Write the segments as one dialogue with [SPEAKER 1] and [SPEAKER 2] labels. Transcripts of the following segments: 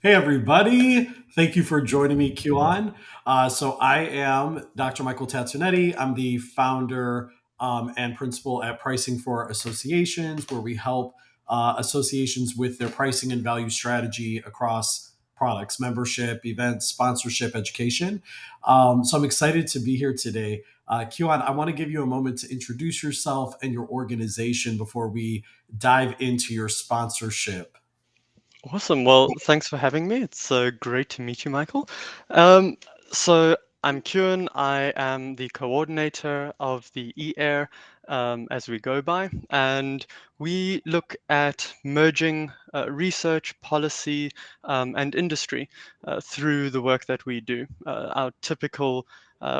[SPEAKER 1] Hey, everybody. Thank you for joining me, QAnon. So, I am Dr. Michael Tazzanetti. I'm the founder and principal at Pricing for Associations, where we help associations with their pricing and value strategy across products, membership, events, sponsorship, education. So, I'm excited to be here today. QAnon, I want to give you a moment to introduce yourself and your organization before we dive into your sponsorship.
[SPEAKER 2] Awesome. Well, thanks for having me. It's great to meet you, Michael. Um, so I'm Kieran. I am the coordinator of the e-air as we go by, and we look at merging research, policy, and industry through the work that we do. Our typical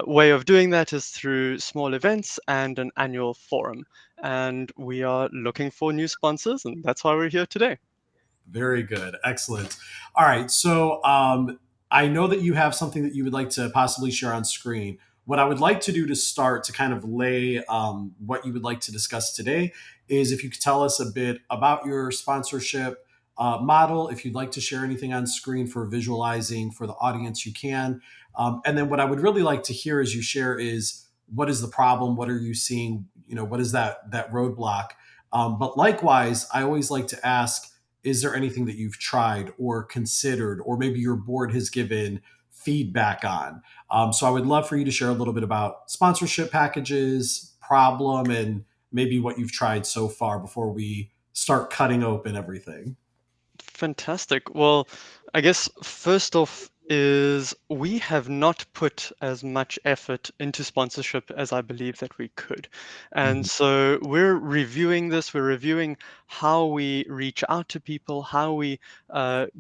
[SPEAKER 2] way of doing that is through small events and an annual forum. And we are looking for new sponsors, and that's why we're here today.
[SPEAKER 1] Very good. Excellent. All right. So I know that you have something that you would like to possibly share on screen. What I would like to do to start to kind of lay what you would like to discuss today is if you could tell us a bit about your sponsorship model. If you'd like to share anything on screen for visualizing for the audience, you can. And then what I would really like to hear as you share is what is the problem? What are you seeing? What is that roadblock? But likewise, I always like to ask, is there anything that you've tried or considered, or maybe your board has given feedback on? So I would love for you to share a little bit about sponsorship packages, problem, and maybe what you've tried so far before we start cutting open everything.
[SPEAKER 2] Fantastic. Well, I guess first off is we have not put as much effort into sponsorship as I believe that we could. And
[SPEAKER 1] Mhm.
[SPEAKER 2] so we're reviewing this, we're reviewing how we reach out to people, how we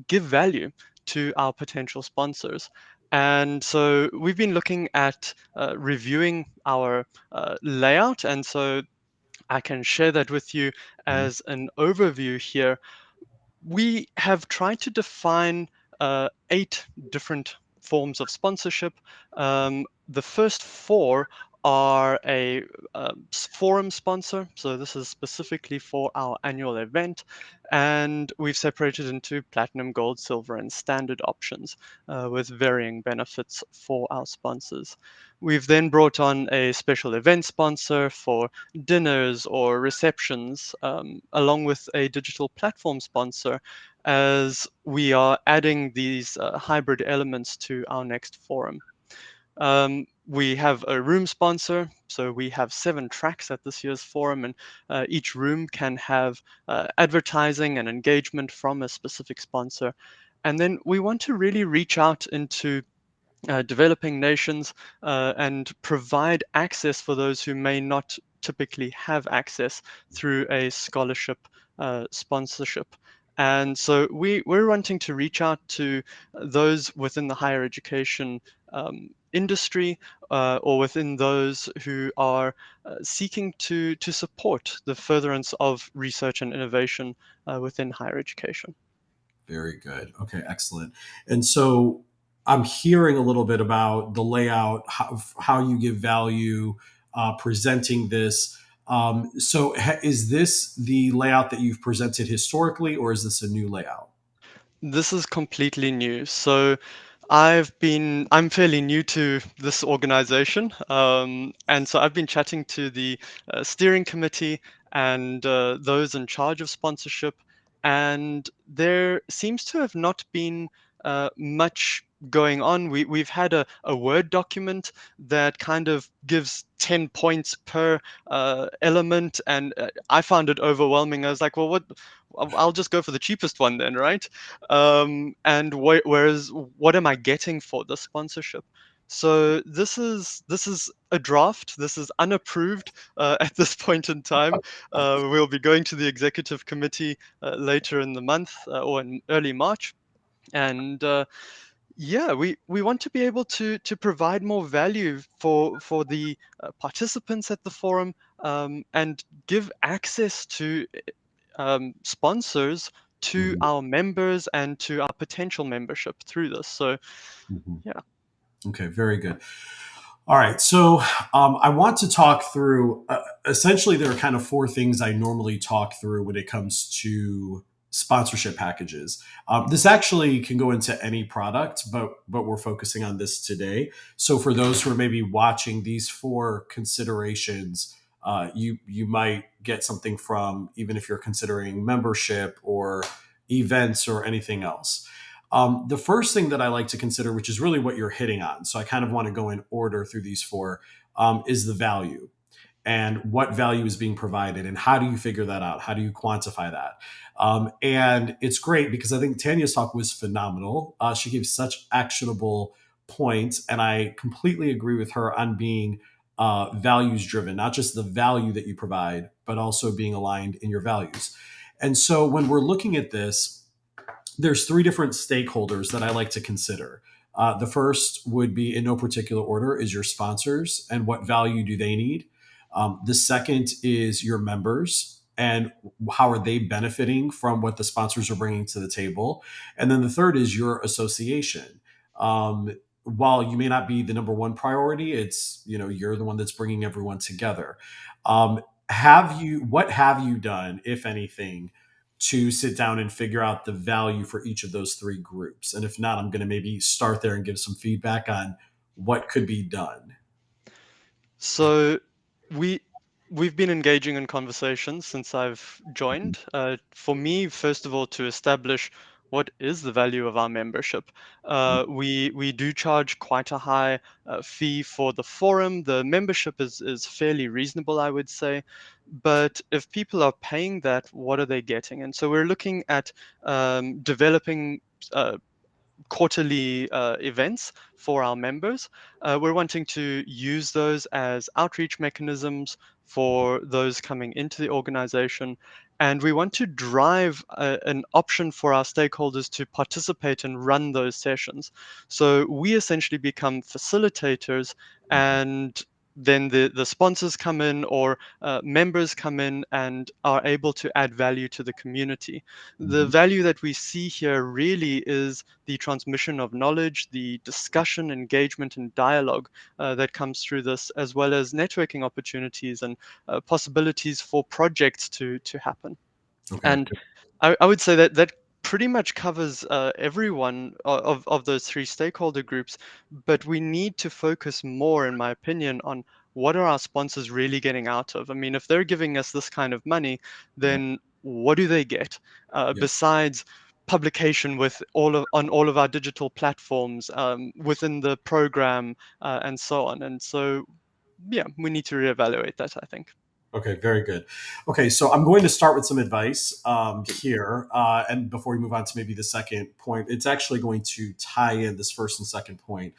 [SPEAKER 2] give value to our potential sponsors. And so we've been looking at reviewing our layout. And so I can share that with you
[SPEAKER 1] Mhm.
[SPEAKER 2] as an overview here. We have tried to define eight different forms of sponsorship. The first four are a forum sponsor. So this is specifically for our annual event. And we've separated into platinum, gold, silver, and standard options with varying benefits for our sponsors. We've then brought on a special event sponsor for dinners or receptions, along with a digital platform sponsor, as we are adding these hybrid elements to our next forum. We have a room sponsor, so we have 7 tracks at this year's forum, and each room can have advertising and engagement from a specific sponsor. And then we want to really reach out into developing nations and provide access for those who may not typically have access through a scholarship sponsorship. And so we're wanting to reach out to those within the higher education industry or within those who are seeking to support the furtherance of research and innovation within higher education.
[SPEAKER 1] Very good. Okay, excellent. And so I'm hearing a little bit about the layout, how you give value, presenting this. Is this the layout that you've presented historically, or is this a new layout?
[SPEAKER 2] This is completely new. So I'm fairly new to this organization. And so I've been chatting to the steering committee and those in charge of sponsorship. And there seems to have not been much going on. We've had a Word document that kind of gives 10 points per element. And I found it overwhelming. I was like, well, what? I'll just go for the cheapest one then, right? And whereas what am I getting for the sponsorship? So this is a draft. This is unapproved at this point in time. We'll be going to the executive committee later in the month or in early March, and yeah, we want to be able to provide more value for the participants at the forum, and give access to sponsors to
[SPEAKER 1] Mhm.
[SPEAKER 2] our members and to our potential membership through this. So,
[SPEAKER 1] Mhm.
[SPEAKER 2] yeah.
[SPEAKER 1] Okay, very good. All right, so I want to talk through. Essentially, there are kind of four things I normally talk through when it comes to sponsorship packages. This actually can go into any product, but we're focusing on this today. So for those who are maybe watching these four considerations, you might get something from, even if you're considering membership or events or anything else. The first thing that I like to consider, which is really what you're hitting on, so I kind of want to go in order through these four, is the value and what value is being provided and how do you figure that out, how do you quantify that. And it's great because I think Tanya's talk was phenomenal. She gave such actionable points, and I completely agree with her on being values driven, not just the value that you provide but also being aligned in your values. And so when we're looking at this, there's three different stakeholders that I like to consider. The first would be, in no particular order, is your sponsors and what value do they need. The second is your members and how are they benefiting from what the sponsors are bringing to the table. And then the third is your association. While you may not be the number one priority, it's, you're the one that's bringing everyone together. What have you done, if anything, to sit down and figure out the value for each of those three groups? And if not, I'm going to maybe start there and give some feedback on what could be done.
[SPEAKER 2] So we we've been engaging in conversations since I've joined. For me, first of all, to establish what is the value of our membership. We do charge quite a high fee for the forum. The membership is fairly reasonable, I would say. But if people are paying that, what are they getting? And so we're looking at developing quarterly events for our members. We're wanting to use those as outreach mechanisms for those coming into the organization. And we want to drive an option for our stakeholders to participate and run those sessions. So we essentially become facilitators, and then the sponsors come in, or members come in and are able to add value to the community. The
[SPEAKER 1] Mhm.
[SPEAKER 2] value that we see here really is the transmission of knowledge, the discussion, engagement, and dialogue that comes through this, as well as networking opportunities and possibilities for projects to happen.
[SPEAKER 1] Okay.
[SPEAKER 2] And I would say that that pretty much covers everyone of those three stakeholder groups, but we need to focus more, in my opinion, on what are our sponsors really getting out of. I mean, if they're giving us this kind of money,
[SPEAKER 1] Yeah.
[SPEAKER 2] then what do they get
[SPEAKER 1] Yeah.
[SPEAKER 2] besides publication with on all of our digital platforms, within the program, and so on. And so, yeah, we need to reevaluate that, I think.
[SPEAKER 1] Okay, very good. Okay, so I'm going to start with some advice here. And before we move on to maybe the second point, it's actually going to tie in this first and second point.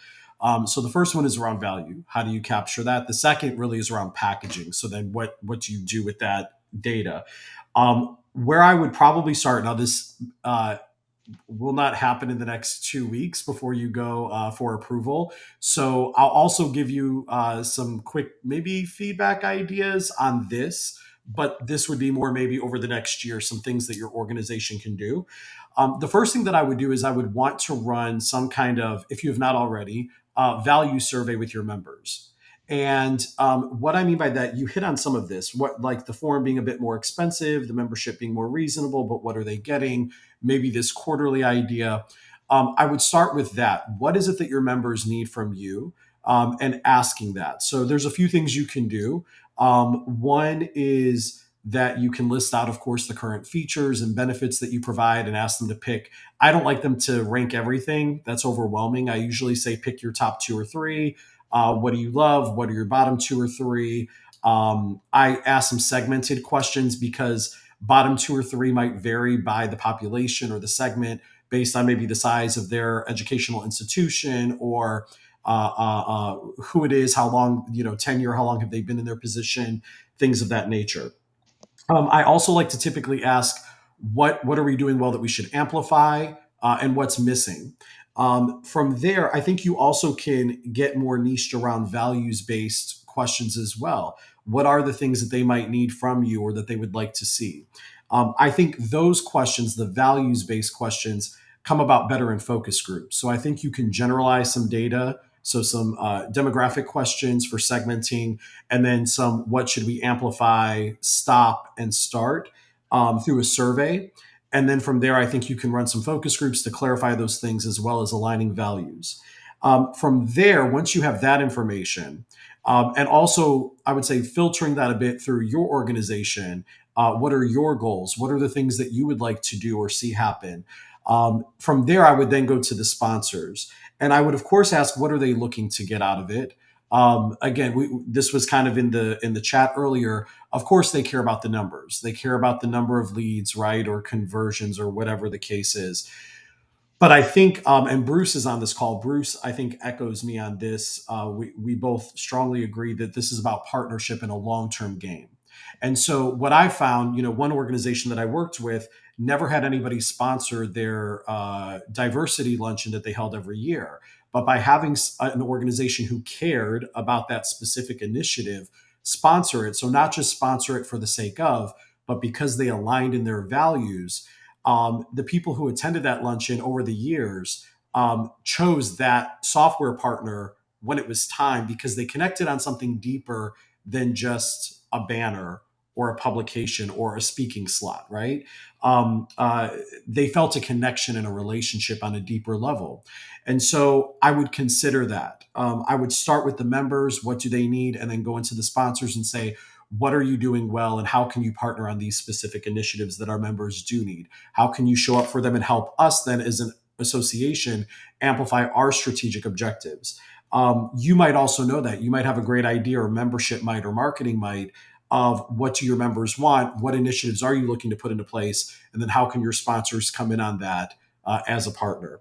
[SPEAKER 1] So the first one is around value. How do you capture that? The second really is around packaging. So then what do you do with that data? Where I would probably start now, this will not happen in the next 2 weeks before you go for approval. So I'll also give you some quick, maybe feedback ideas on this, but this would be more maybe over the next year, some things that your organization can do. The first thing that I would do is I would want to run some kind of, if you have not already, value survey with your members. And what I mean by that, you hit on some of this, what like the forum being a bit more expensive, the membership being more reasonable, but what are they getting? Maybe this quarterly idea. I would start with that. What is it that your members need from you? And asking that. So there's a few things you can do. One is that you can list out, of course, the current features and benefits that you provide and ask them to pick. I don't like them to rank everything. That's overwhelming. I usually say pick your top two or three. What do you love? What are your bottom two or three? I ask some segmented questions because bottom two or three might vary by the population or the segment based on maybe the size of their educational institution or who it is, how long, tenure, how long have they been in their position, things of that nature. I also like to typically ask, what are we doing well that we should amplify, and what's missing. From there, I think you also can get more niched around values based questions as well. What are the things that they might need from you or that they would like to see? I think those questions, the values based questions, come about better in focus groups. So I think you can generalize some data. So some demographic questions for segmenting, and then some what should we amplify, stop, and start through a survey. And then from there, I think you can run some focus groups to clarify those things as well as aligning values. From there, once you have that information, and also I would say filtering that a bit through your organization, what are your goals? What are the things that you would like to do or see happen? From there, I would then go to the sponsors, and I would of course ask, what are they looking to get out of it? Again, this was kind of in the chat earlier. Of course, they care about the numbers. They care about the number of leads, right, or conversions, or whatever the case is. But I think, and Bruce is on this call. Bruce, I think, echoes me on this. We both strongly agree that this is about partnership and a long term game. And so, what I found, one organization that I worked with never had anybody sponsor their diversity luncheon that they held every year. But by having an organization who cared about that specific initiative sponsor it, so not just sponsor it for the sake of, but because they aligned in their values, the people who attended that luncheon over the years chose that software partner when it was time because they connected on something deeper than just a banner or a publication or a speaking slot, right? They felt a connection and a relationship on a deeper level. And so I would consider that. I would start with the members, what do they need, and then go into the sponsors and say, what are you doing well, and how can you partner on these specific initiatives that our members do need? How can you show up for them and help us then as an association amplify our strategic objectives? You might also know that you might have a great idea, or membership might, or marketing might, of what do your members want, what initiatives are you looking to put into place, and then how can your sponsors come in on that as a partner.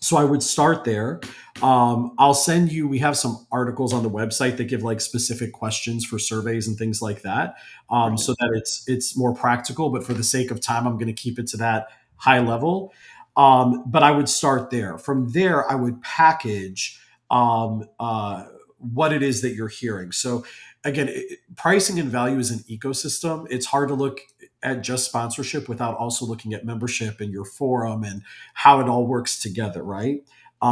[SPEAKER 1] So I would start there. I'll send you. We have some articles on the website that give like specific questions for surveys and things like that, so
[SPEAKER 2] Brilliant.
[SPEAKER 1] that it's more practical. But for the sake of time, I'm going to keep it to that high level. But I would start there. From there, I would package what it is that you're hearing. So again, pricing and value is an ecosystem. It's hard to look at just sponsorship without also looking at membership and your forum and how it all works together, right?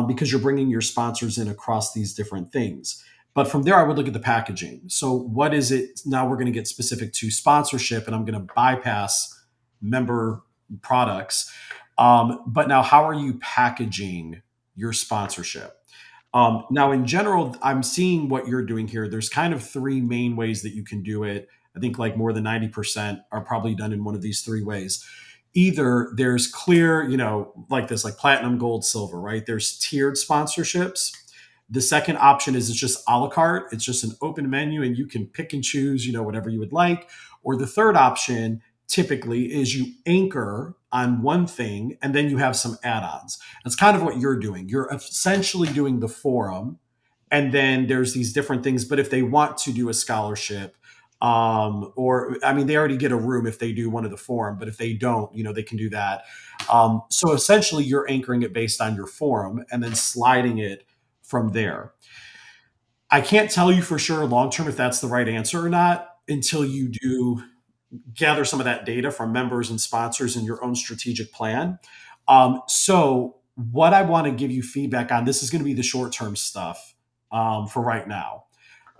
[SPEAKER 1] Because you're bringing your sponsors in across these different things. But from there, I would look at the packaging. So, what is it? Now we're going to get specific to sponsorship, and I'm going to bypass member products. But now, how are you packaging your sponsorship? Now, in general, I'm seeing what you're doing here. There's kind of three main ways that you can do it. I think like more than 90% are probably done in one of these three ways. Either there's clear, like this, like platinum, gold, silver, right? There's tiered sponsorships. The second option is it's just a la carte. It's just an open menu and you can pick and choose, whatever you would like. Or the third option typically is you anchor on one thing and then you have some add-ons. That's kind of what you're doing. You're essentially doing the forum, and then there's these different things. But if they want to do a scholarship, or I mean, they already get a room if they do one of the forum, but if they don't, they can do that. So essentially, you're anchoring it based on your forum and then sliding it from there. I can't tell you for sure long term if that's the right answer or not until you do gather some of that data from members and sponsors in your own strategic plan. So, what I want to give you feedback on, this is going to be the short term stuff for right now.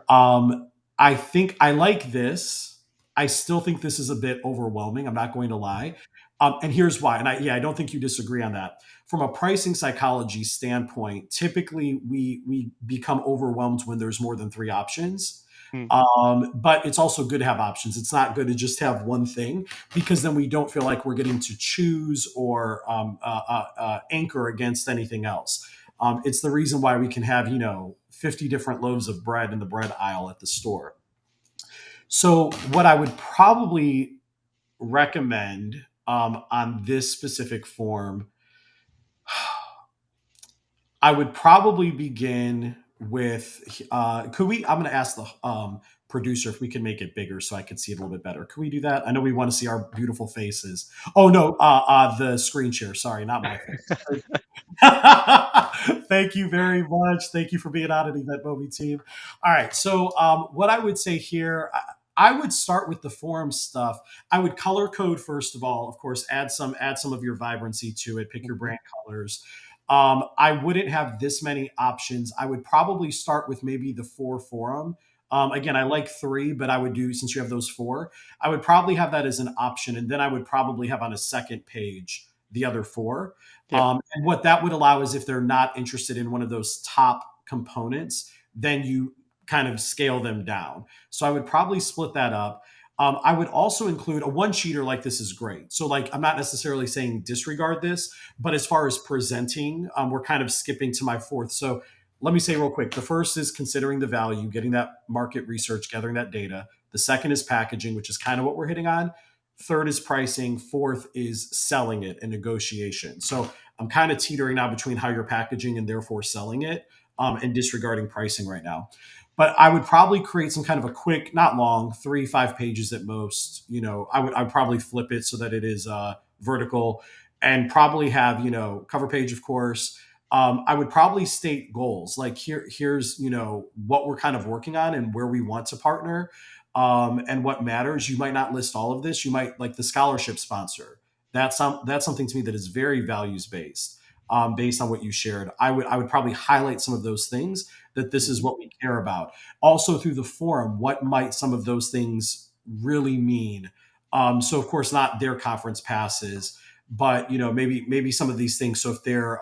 [SPEAKER 1] Um, I think I like this. I still think this is a bit overwhelming. I'm not going to lie. And here's why. And I don't think you disagree on that. From a pricing psychology standpoint, typically we become overwhelmed when there's more than three options.
[SPEAKER 2] Mm.
[SPEAKER 1] But it's also good to have options. It's not good to just have one thing because then we don't feel like we're getting to choose or anchor against anything else. It's the reason why we can have, 50 different loaves of bread in the bread aisle at the store. So, what I would probably recommend on this specific form, I would probably begin with could we? I'm going to ask the producer if we can make it bigger so I could see it a little bit better. Can we do that? I know we want to see our beautiful faces. Oh, no, the screen share. Sorry, not my face. Thank you very much. Thank you for being on an Eventmobi team. All right. So, what I would say here, I would start with the forum stuff. I would color code first of all. Of course, add some of your vibrancy to it. Pick your
[SPEAKER 2] Mhm.
[SPEAKER 1] brand colors. I wouldn't have this many options. I would probably start with maybe the four forum. Again, I like three, but I would do, since you have those four, I would probably have that as an option. And then I would probably have on a second page the other four.
[SPEAKER 2] Yeah.
[SPEAKER 1] And what that would allow is if they're not interested in one of those top components, then you kind of scale them down. So I would probably split that up. I would also include a one sheeter like this is great. So, like, I'm not necessarily saying disregard this, but as far as presenting, we're kind of skipping to my fourth. So, let me say real quick, the first is considering the value, getting that market research, gathering that data. The second is packaging, which is kind of what we're hitting on. Third is pricing. Fourth is selling it and negotiation. So, I'm kind of teetering now between how you're packaging and therefore selling it, and disregarding pricing right now. But I would probably create some kind of a quick, not long, 3, 5 pages at most. I would probably flip it so that it is vertical, and probably have, cover page, of course. I would probably state goals, like, here's, what we're kind of working on and where we want to partner, and what matters. You might not list all of this. You might, like, the scholarship sponsor. That's something to me that is very values based, based on what you shared. I would probably highlight some of those things, that this is
[SPEAKER 2] Mhm.
[SPEAKER 1] what we care about. Also, through the forum, what might some of those things really mean? So, of course, not their conference passes, but, maybe some of these things. So if they're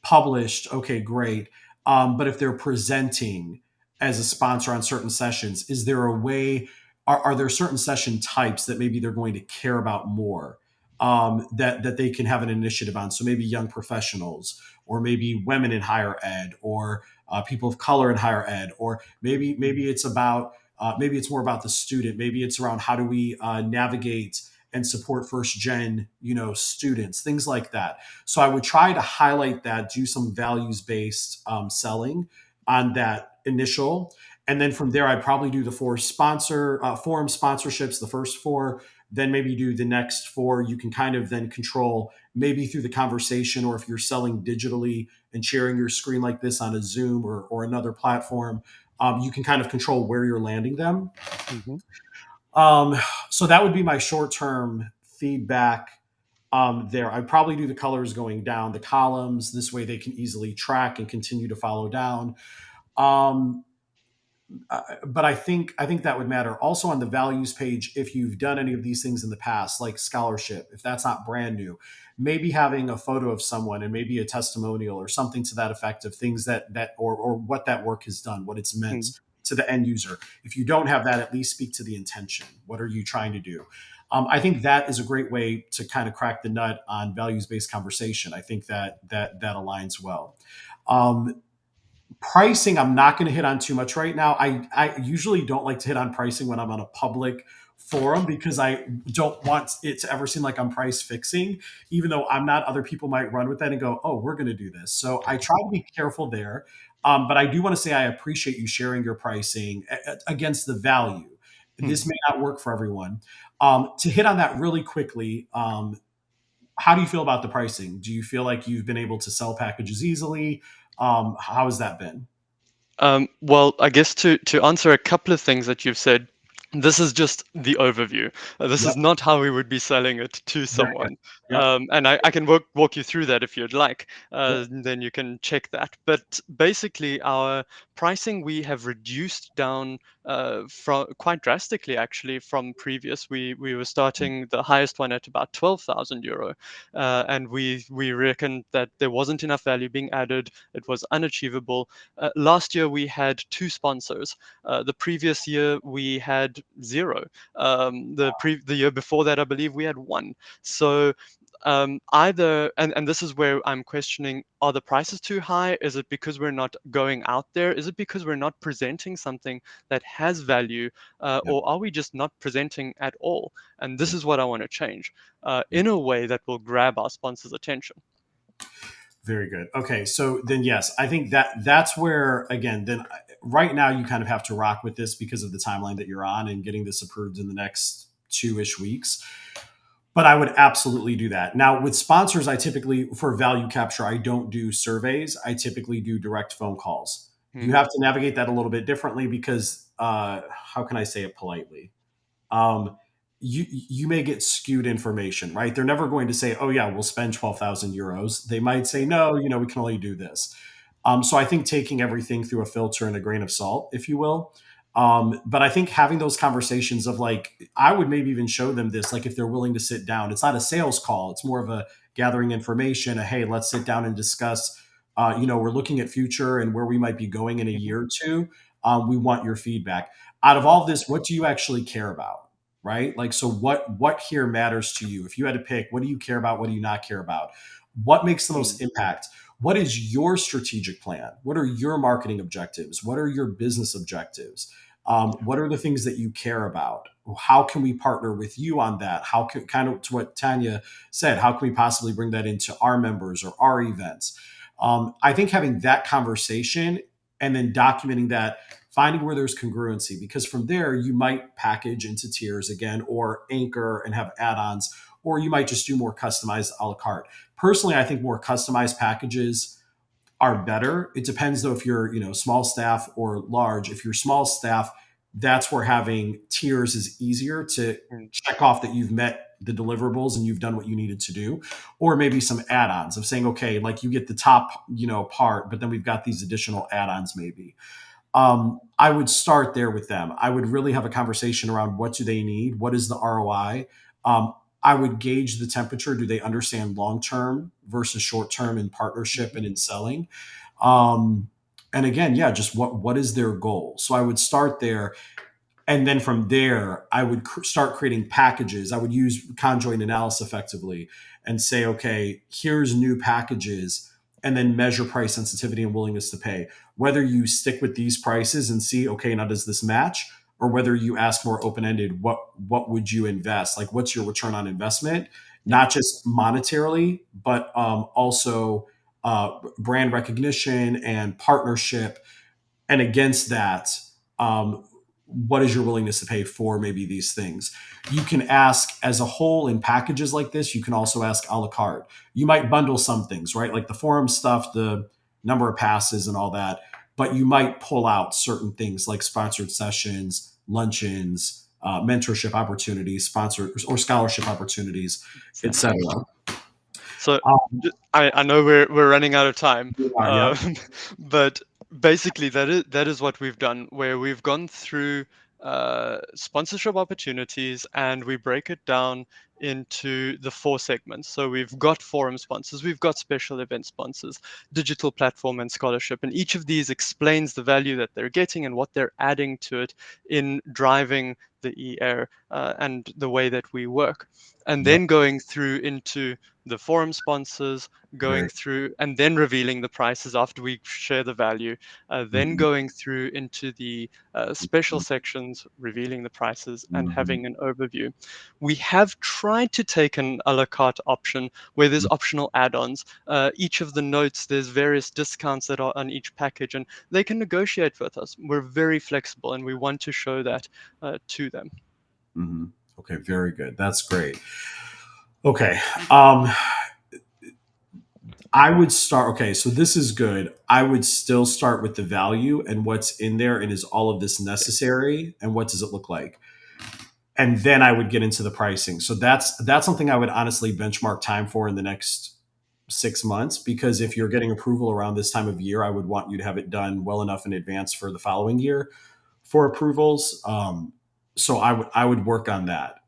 [SPEAKER 1] published, okay, great. But if they're presenting as a sponsor on certain sessions, is there a way? Are there certain session types that maybe they're going to care about more? That they can have an initiative on. So maybe young professionals, or maybe women in higher ed, or people of color in higher ed, or maybe it's about, maybe it's more about the student. Maybe it's around how do we navigate and support first gen, students, things like that. So I would try to highlight that, do some values based selling on that initial, and then from there I'd probably do the four forum sponsorships, the first four, then maybe do the next four. You can kind of then control, maybe through the conversation, or if you're selling digitally and sharing your screen like this on a Zoom, or another platform, you can kind of control where you're landing them.
[SPEAKER 2] Mhm.
[SPEAKER 1] Um, so that would be my short term feedback. There, I'd probably do the colors going down the columns. This way they can easily track and continue to follow down. Um, but I think that would matter also on the values page. If you've done any of these things in the past, like scholarship, if that's not brand new, maybe having a photo of someone and maybe a testimonial or something to that effect, of things or what that work has done, what it's meant
[SPEAKER 2] Mhm.
[SPEAKER 1] to the end user. If you don't have that, at least speak to the intention. What are you trying to do? I think that is a great way to kind of crack the nut on values based conversation. I think that aligns well. Um, Pricing, I'm not going to hit on too much right now. I usually don't like to hit on pricing when I'm on a public forum, because I don't want it to ever seem like I'm price fixing, even though I'm not. Other people might run with that and go, oh, we're going to do this. So I try to be careful there. But I do want to say I appreciate you sharing your pricing against the value. This
[SPEAKER 2] Mhm.
[SPEAKER 1] may not work for everyone. To hit on that really quickly, how do you feel about the pricing? Do you feel like you've been able to sell packages easily? How has that been?
[SPEAKER 2] Well, I guess to answer a couple of things that you've said, this is just the overview. This
[SPEAKER 1] Yep,
[SPEAKER 2] is not how we would be selling it to
[SPEAKER 1] very good.
[SPEAKER 2] someone.
[SPEAKER 1] Yep,
[SPEAKER 2] And I can walk you through that if you'd like.
[SPEAKER 1] yep,
[SPEAKER 2] Then you can check that. But basically, our pricing we have reduced down from quite drastically, actually, from previous. We were starting the highest one at about 12,000 euro, and we reckoned that there wasn't enough value being added. It was unachievable. Last year we had two sponsors. The previous year we had zero. The year before that, I believe we had one. So either and this is where I'm questioning: are the prices too high? Is it because we're not going out there? Is it because we're not presenting something that has value,
[SPEAKER 1] yep,
[SPEAKER 2] or are we just not presenting at all? And this
[SPEAKER 1] yep,
[SPEAKER 2] is what I want to change
[SPEAKER 1] yep.
[SPEAKER 2] in a way that will grab our sponsors' attention.
[SPEAKER 1] Very good. Okay, so then yes, I think that's where, again, then right now you kind of have to rock with this because of the timeline that you're on and getting this approved in the next 2-ish weeks. But I would absolutely do that. Now, with sponsors, I typically, for value capture, I don't do surveys. I typically do direct phone calls. You
[SPEAKER 2] Hmm.
[SPEAKER 1] have to navigate that a little bit differently because, how can I say it politely? um, you may get skewed information, right? They're never going to say, "Oh yeah, we'll spend 12,000 euros." They might say, "No, we can only do this." So I think taking everything through a filter and a grain of salt, if you will. But I think having those conversations of like, I would maybe even show them this, like if they're willing to sit down. It's not a sales call. It's more of a gathering information. A, hey, let's sit down and discuss. We're looking at future and where we might be going in a
[SPEAKER 2] Mhm.
[SPEAKER 1] year or two. We want your feedback. Out of all this, what do you actually care about? Right? Like, so what here matters to you? If you had to pick, what do you care about? What do you not care about? What makes the
[SPEAKER 2] Mm.
[SPEAKER 1] most impact? What is your strategic plan? What are your marketing objectives? What are your business objectives? What are the things that you care about? How can we partner with you on that? How can, kind of to what Tanya said, how can we possibly bring that into our members or our events? I think having that conversation and then documenting that, finding where there's congruency, because from there you might package into tiers again or anchor and have add-ons, or you might just do more customized a la carte. Personally, I think more customized packages are better. It depends though if you're, small staff or large. If you're small staff, that's where having tiers is easier to
[SPEAKER 2] Mm.
[SPEAKER 1] check off that you've met the deliverables and you've done what you needed to do. Or maybe some add-ons of saying, okay, like you get the top, part, but then we've got these additional add-ons maybe. I would start there with them. I would really have a conversation around what do they need? What is the ROI? Um, I would gauge the temperature. Do they understand long term versus short term in partnership
[SPEAKER 2] Mhm.
[SPEAKER 1] and in selling? Um, and again, yeah, just what is their goal? So I would start there, and then from there I would start creating packages. I would use conjoint analysis effectively and say, okay, here's new packages, and then measure price sensitivity and willingness to pay. Whether you stick with these prices and see, okay, now does this match, or whether you ask more open-ended, what would you invest, like what's your return on investment,
[SPEAKER 2] Yeah.
[SPEAKER 1] not just monetarily but also brand recognition and partnership. And against that, um, what is your willingness to pay for maybe these things? You can ask as a whole in packages like this. You can also ask a la carte. You might bundle some things, right? Like the forum stuff, the number of passes and all that, but you might pull out certain things like sponsored sessions, luncheons, mentorship opportunities, sponsored or scholarship opportunities, etc.
[SPEAKER 2] Exactly. So I know we're running out of time,
[SPEAKER 1] You are, yep.
[SPEAKER 2] but basically that is what we've done, where we've gone through sponsorship opportunities and we break it down into the four segments. So we've got forum sponsors, we've got special event sponsors, digital platform and scholarship, and each of these explains the value that they're getting and what they're adding to it in driving the ER and the way that we work. And
[SPEAKER 1] Yep.
[SPEAKER 2] then going through into the forum sponsors, going
[SPEAKER 1] Very.
[SPEAKER 2] through and then revealing the prices after we share the value, then
[SPEAKER 1] Mhm.
[SPEAKER 2] going through into the special sections, revealing the prices and
[SPEAKER 1] Mhm.
[SPEAKER 2] having an overview. We have tried to take an a la carte option where there's optional add-ons. Each of the notes, there's various discounts that are on each package, and they can negotiate with us. We're very flexible, and we want to show that to them.
[SPEAKER 1] Mhm. Okay, very good. That's great. Okay. I would start. Okay, so this is good. I would still start with the value and what's in there, and is all of this necessary, and what does it look like? And then I would get into the pricing. So that's something I would honestly benchmark time for in the next 6 months, because if you're getting approval around this time of year, I would want you to have it done well enough in advance for the following year for approvals. So I would work on that,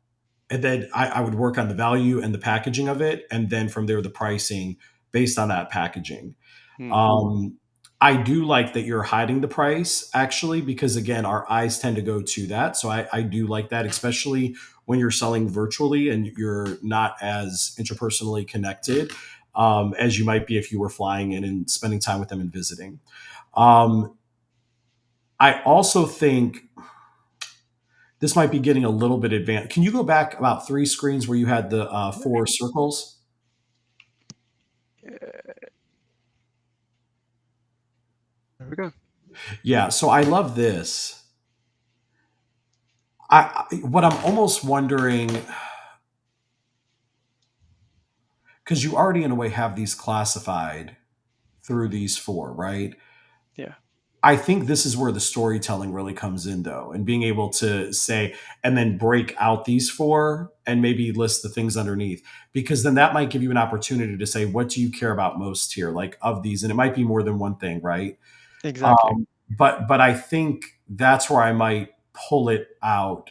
[SPEAKER 1] and then I would work on the value and the packaging of it, and then from there the pricing based on that packaging.
[SPEAKER 2] Hmm.
[SPEAKER 1] um, I do like that you're hiding the price actually, because again our eyes tend to go to that, so I do like that, especially when you're selling virtually and you're not as interpersonally connected as you might be if you were flying in and spending time with them and visiting. um, I also think this might be getting a little bit advanced. Can you go back about three screens where you had the
[SPEAKER 2] Yeah,
[SPEAKER 1] four
[SPEAKER 2] sure.
[SPEAKER 1] circles?
[SPEAKER 2] There we go.
[SPEAKER 1] Yeah. So I love this. What I'm almost wondering, because you already in a way have these classified through these four, right?
[SPEAKER 2] Yeah.
[SPEAKER 1] I think this is where the storytelling really comes in, though, and being able to say and then break out these four and maybe list the things underneath, because then that might give you an opportunity to say, what do you care about most here, like of these? And it might be more than one thing, right?
[SPEAKER 2] Exactly.
[SPEAKER 1] but I think that's where I might pull it out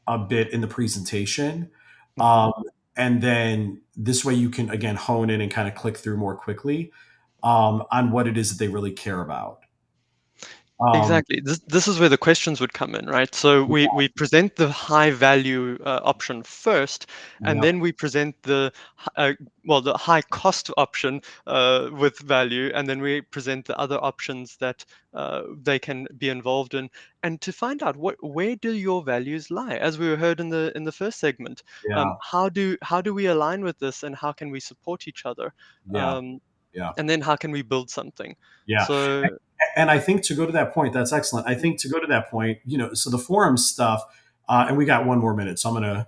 [SPEAKER 1] a bit in the presentation.
[SPEAKER 2] Mhm.
[SPEAKER 1] Um, and then this way you can again hone in and kind of click through more quickly on what it is that they really care about. Um,
[SPEAKER 2] Exactly. This is where the questions would come in, right? So we present the high value option first, and
[SPEAKER 1] yeah,
[SPEAKER 2] then we present the well, the high cost option with value, and then we present the other options that they can be involved in, and to find out where do your values lie, as we heard in the first segment.
[SPEAKER 1] yeah,
[SPEAKER 2] How do we align with this, and how can we support each other?
[SPEAKER 1] yeah,
[SPEAKER 2] Um,
[SPEAKER 1] yeah.
[SPEAKER 2] and then how can we build something?
[SPEAKER 1] Yeah.
[SPEAKER 2] So
[SPEAKER 1] And I think to go to that point, that's excellent. I think to go to that point, so the forum stuff, and we got one more minute, so I'm going to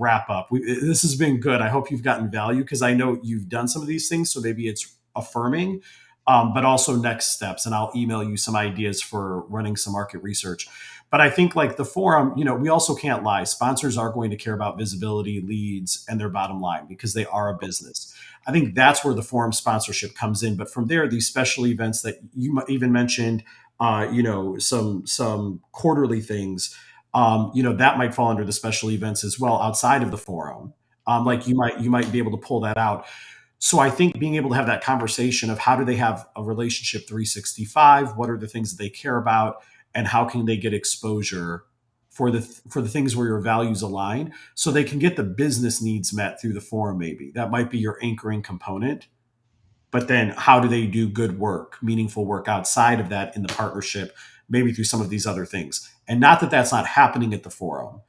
[SPEAKER 1] wrap up. This has been good. I hope you've gotten value because I know you've done some of these things, so maybe it's affirming, but also next steps. And I'll email you some ideas for running some market research. But I think like the forum, we also can't lie. Sponsors are going to care about visibility, leads, and their bottom line because they are a business. I think that's where the forum sponsorship comes in. But from there, these special events that you even mentioned, some quarterly things, that might fall under the special events as well outside of the forum. Like you might be able to pull that out. So I think being able to have that conversation of how do they have a relationship 365, what are the things that they care about, and how can they get exposure for the things where your values align so they can get the business needs met through the forum. Maybe that might be your anchoring component, but then how do they do good work, meaningful work outside of that in the partnership, maybe through some of these other things. And not that that's not happening at the forum,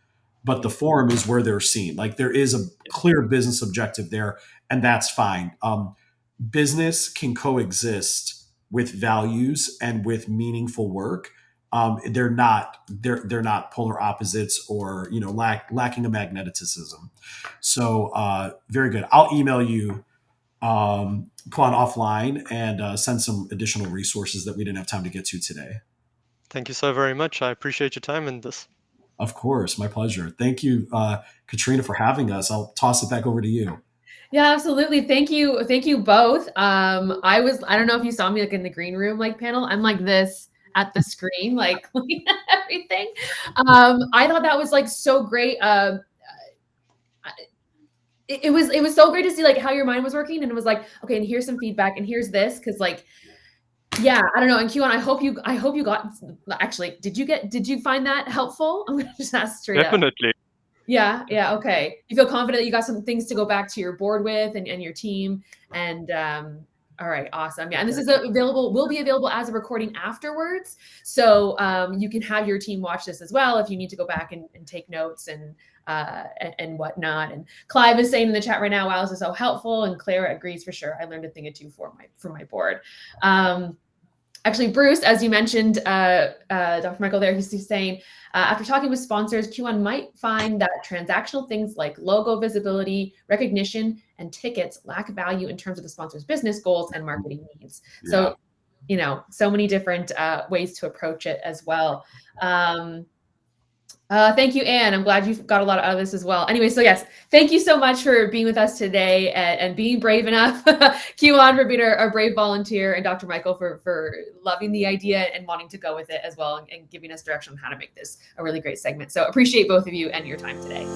[SPEAKER 1] but the
[SPEAKER 2] mm,
[SPEAKER 1] forum is where they're seen. Like there is a clear business objective there, and that's fine. Business can coexist with values and with meaningful work. They're not polar opposites or lacking a magneticism. So very good. I'll email you Kwan offline and send some additional resources that we didn't have time to get to today.
[SPEAKER 2] thank you so very much. I appreciate your time in this.
[SPEAKER 1] Of course, my pleasure. Thank you, Katrina, for having us. I'll toss it back over to you.
[SPEAKER 3] Yeah, absolutely. Thank you both. I don't know if you saw me like in the green room like panel. I'm like this at the screen, like looking at everything. I thought that was like so great. It was so great to see like how your mind was working, and it was like, okay, and here's some feedback, and here's this, because like, yeah, I don't know. And Q1, I hope you got actually. Did you find that helpful? I'm gonna just ask straight up.
[SPEAKER 2] Definitely.
[SPEAKER 3] Yeah, yeah, okay. You feel confident that you got some things to go back to your board with and your team. And all right, awesome. Yeah, and this is available, will be available as a recording afterwards. So you can have your team watch this as well if you need to go back and take notes and whatnot. And Clive is saying in the chat right now, wow, this is so helpful. And Clara agrees for sure. I learned a thing or two for my board. Actually, Bruce, as you mentioned, Dr. Michael there, he's saying, after talking with sponsors, Q1 might find that transactional things like logo visibility, recognition, and tickets lack value in terms of the sponsor's business goals and marketing needs.
[SPEAKER 1] Yeah.
[SPEAKER 3] So, so many different ways to approach it as well. Thank you, Anne. I'm glad you got a lot out of this as well. Anyway, so yes, thank you so much for being with us today and being brave enough. Q1 for being a brave volunteer, and Dr. Michael for loving the idea and wanting to go with it as well, and giving us direction on how to make this a really great segment. So appreciate both of you and your time today.